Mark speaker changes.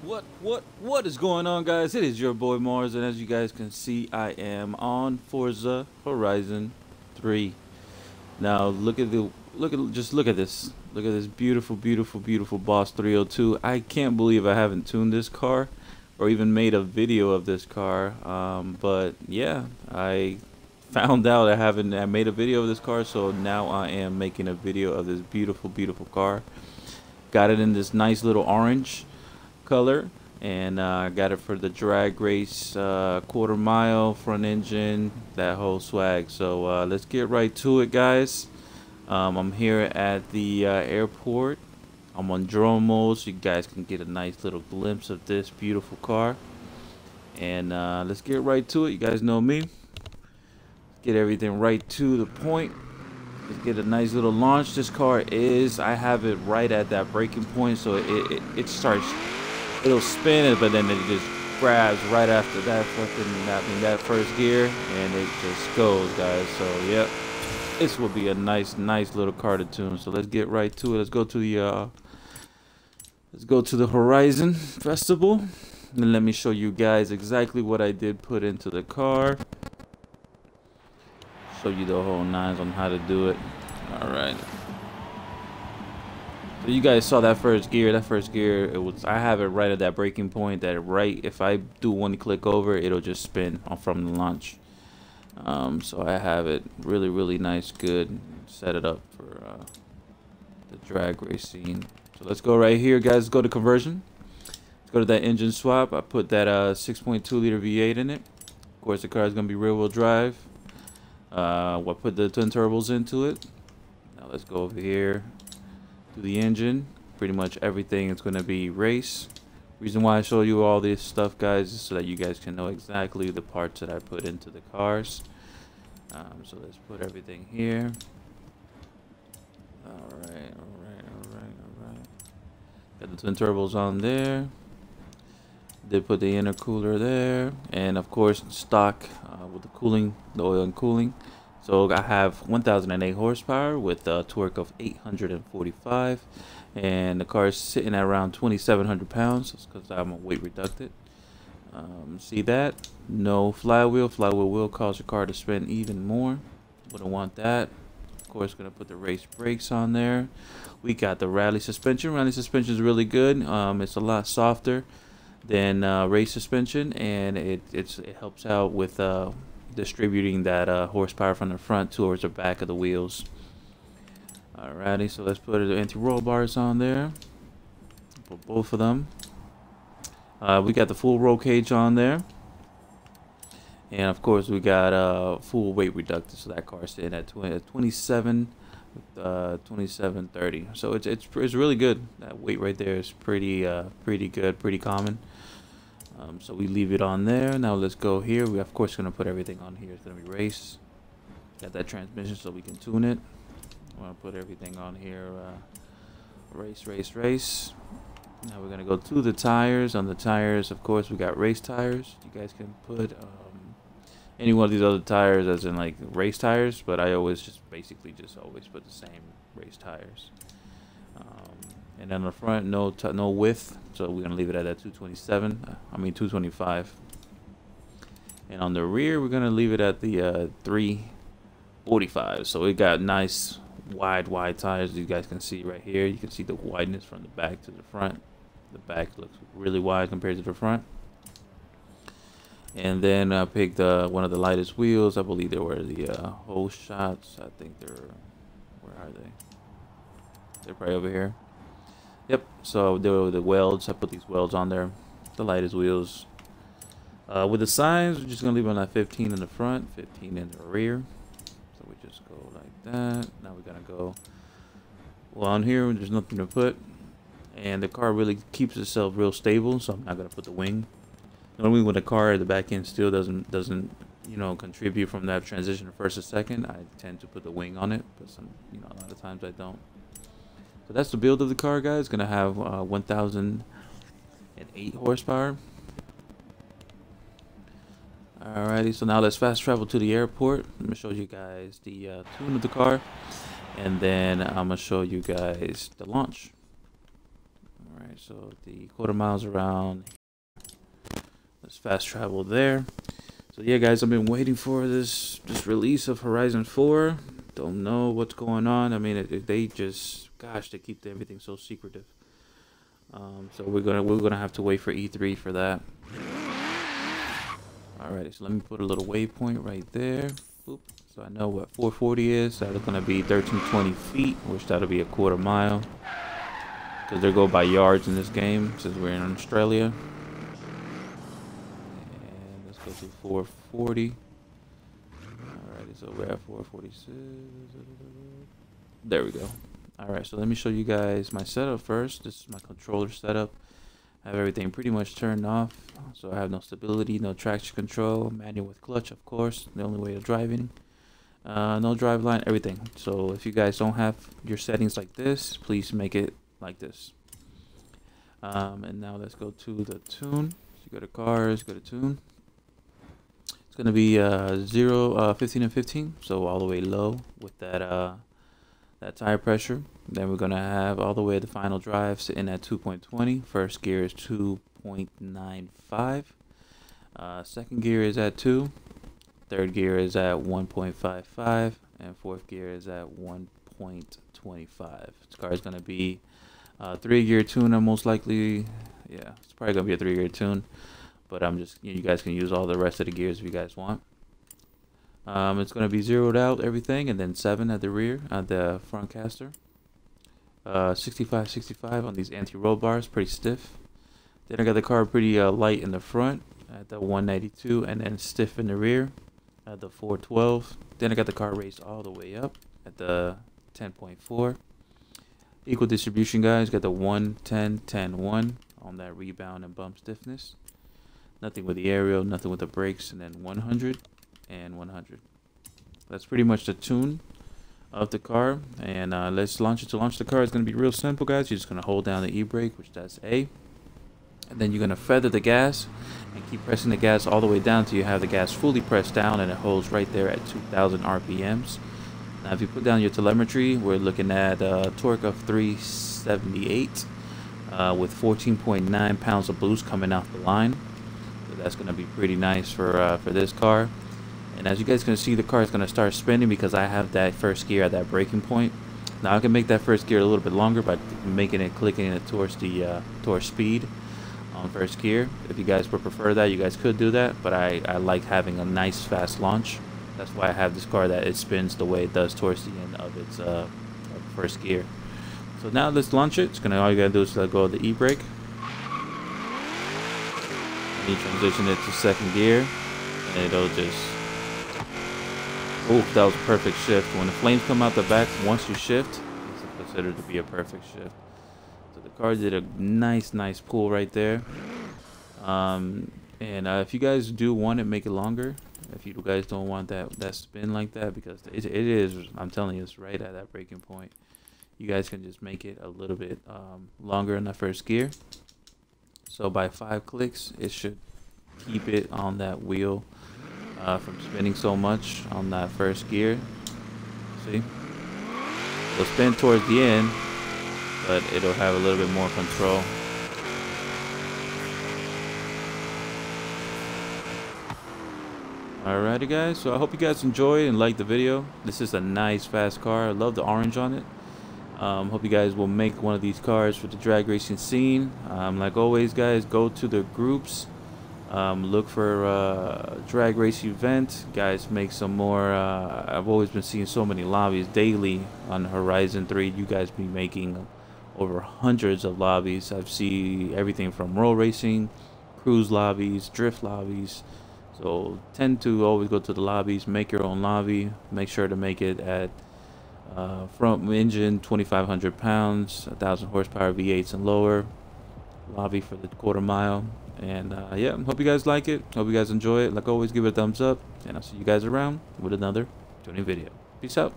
Speaker 1: What is going on, guys? It is your boy Mars, and as you guys can see, I am on Forza Horizon 3. Now look at this. Look at this beautiful Boss 302. I can't believe I haven't tuned this car or even made a video of this car. But yeah, I found out I made a video of this car, so now I am making a video of this beautiful car. Got it in this nice little orange color, and I got it for the drag race, quarter mile, front engine, that whole swag. So let's get right to it, guys. I'm here at the airport. I'm on drone mode, so you guys can get a nice little glimpse of this beautiful car. And let's get right to it. You guys know me. Get everything right to the point. Let's get a nice little launch. This car I have it right at that braking point, so it starts. It'll spin it, but then it just grabs right after that that first gear, and it just goes, guys. So yep, this will be a nice little car to tune. So let's get right to it. Let's go to the Horizon Festival, and let me show you guys exactly what I did put into the car. Show you the whole nines on how to do it. All right. So you guys saw that first gear. I have it right at that braking point. If I do one click over, it'll just spin from the launch. So I have it really nice, good. Set it up for the drag race scene. So let's go right here, guys. Let's go to conversion. Let's go to that engine swap. I put that 6.2 liter V8 in it. Of course, the car is gonna be rear wheel drive. I put the twin turbos into it. Now let's go over here to the engine. Pretty much everything is going to be race. Reason why I show you all this stuff, guys, is so that you guys can know exactly the parts that I put into the cars. So let's put everything here. All right. Got the twin turbos on there. Did put the intercooler there, and of course stock with the oil and cooling. So I have 1008 horsepower with a torque of 845, and the car is sitting at around 2,700 pounds because I'm a weight reducted. See that? No flywheel. Flywheel will cause your car to spin even more. Wouldn't want that. Of course, gonna put the race brakes on there. We got the rally suspension. Rally suspension is really good. It's a lot softer than race suspension, and it helps out with distributing that horsepower from the front towards the back of the wheels. Alrighty, so let's put the anti-roll bars on there. Put both of them. We got the full roll cage on there, and of course we got full weight reducted, so that car's sitting at 2730. So it's really good. That weight right there is pretty good, pretty common. So we leave it on there. Now let's go here. We of course gonna put everything on here. It's gonna be race. Got that transmission so we can tune it. I'm gonna put everything on here. Race. Now we're gonna go to the tires. On the tires, of course, we got race tires. You guys can put any one of these other tires as in like race tires, but I always always put the same race tires. And then on the front, no width, so we're gonna leave it at that 225. And on the rear, we're gonna leave it at the 345. So we got nice wide tires. You guys can see right here. You can see the wideness from the back to the front. The back looks really wide compared to the front. And then I picked one of the lightest wheels. I believe they were the whole shots. I think where are they? They're probably over here. Yep, so they were the welds. I put these welds on there. The lightest wheels. With the signs, we're just going to leave them at 15 in the front, 15 in the rear. So we just go like that. Now we're going to go. Well, on here, there's nothing to put. And the car really keeps itself real stable, so I'm not going to put the wing. Normally when the car at the back end still doesn't contribute from that transition to first to second, I tend to put the wing on it, but a lot of times I don't. So that's the build of the car, guys. It's gonna have 1008 horsepower. Alrighty, so now let's fast travel to the airport. I'm gonna show you guys the tune of the car, and then I'm gonna show you guys the launch. Alright, so the quarter mile's around. Let's fast travel there. So yeah, guys, I've been waiting for this release of Horizon 4. Don't know what's going on. I mean, they just, gosh, they keep everything so secretive. So we're gonna have to wait for E3 for that. Alright, so let me put a little waypoint right there. Boop. So I know what 440 is. That's gonna be 1320 feet, which that'll be a quarter mile. Because they go by yards in this game, since we're in Australia. And let's go to 440. Alrighty, so we're at 446. There we go. Alright, so let me show you guys my setup first. This is my controller setup. I have everything pretty much turned off. So I have no stability, no traction control, manual with clutch, of course, the only way of driving. No drive line, everything. So if you guys don't have your settings like this, please make it like this. And now let's go to the tune. So you go to cars, go to tune. It's gonna be 0, 15 and 15, so all the way low with that tire pressure. Then we're gonna have all the way the final drive sitting at 2.20. First gear is 2.95. Second gear is at 2. Third gear is at 1.55, and fourth gear is at 1.25. This car is gonna be 3-gear tuner, most likely. Yeah, it's probably gonna be a 3-gear tune, but I'm just, you guys can use all the rest of the gears if you guys want. It's gonna be zeroed out everything, and then 7 at the rear, at the front caster. 65 on these anti-roll bars, pretty stiff. Then I got the car pretty light in the front at the 192, and then stiff in the rear at the 412. Then I got the car raised all the way up at the 10.4. Equal distribution, guys. Got the 1, 10, 10, 1 on that rebound and bump stiffness. Nothing with the aerial, nothing with the brakes, and then 100 and 100. That's pretty much the tune of the car. And let's launch it. To launch the car, it's going to be real simple, guys. You're just going to hold down the e-brake, which that's A. And then you're going to feather the gas and keep pressing the gas all the way down till you have the gas fully pressed down, and it holds right there at 2,000 RPMs. Now, if you put down your telemetry, we're looking at a torque of 378 with 14.9 pounds of boost coming off the line. So that's going to be pretty nice for this car. And as you guys can see, the car is going to start spinning because I have that first gear at that braking point. Now I can make that first gear a little bit longer by clicking it towards the towards speed on first gear. If you guys would prefer that, you guys could do that, but I like having a nice fast launch. That's why I have this car that it spins the way it does towards the end of its first gear. So now let's launch it. All you gotta do is let go of the e-brake. And you transition it to second gear, and it'll just. Oof, that was a perfect shift. When the flames come out the back, once you shift, it's considered to be a perfect shift. So the car did a nice pull right there. And if you guys do want it, make it longer. If you guys don't want that spin like that, because it is, I'm telling you, it's right at that braking point. You guys can just make it a little bit longer in the first gear. So by 5 clicks, it should keep it on that wheel from spinning so much on that first gear. See? It'll spin towards the end, but it'll have a little bit more control. Alrighty, guys, so I hope you guys enjoy and like the video. This is a nice fast car. I love the orange on it. Hope you guys will make one of these cars for the drag racing scene. Like always, guys, go to the groups, look for drag race event. Guys, make some more. I've always been seeing so many lobbies daily on Horizon 3. You guys be making over hundreds of lobbies. I've seen everything from roll racing, cruise lobbies, drift lobbies. So tend to always go to the lobbies, make your own lobby. Make sure to make it at front engine, 2,500 pounds, 1,000 horsepower V8s and lower. Lobby for the quarter mile. And yeah, hope you guys like it. Hope you guys enjoy it. Like always, give it a thumbs up. And I'll see you guys around with another tuning video. Peace out.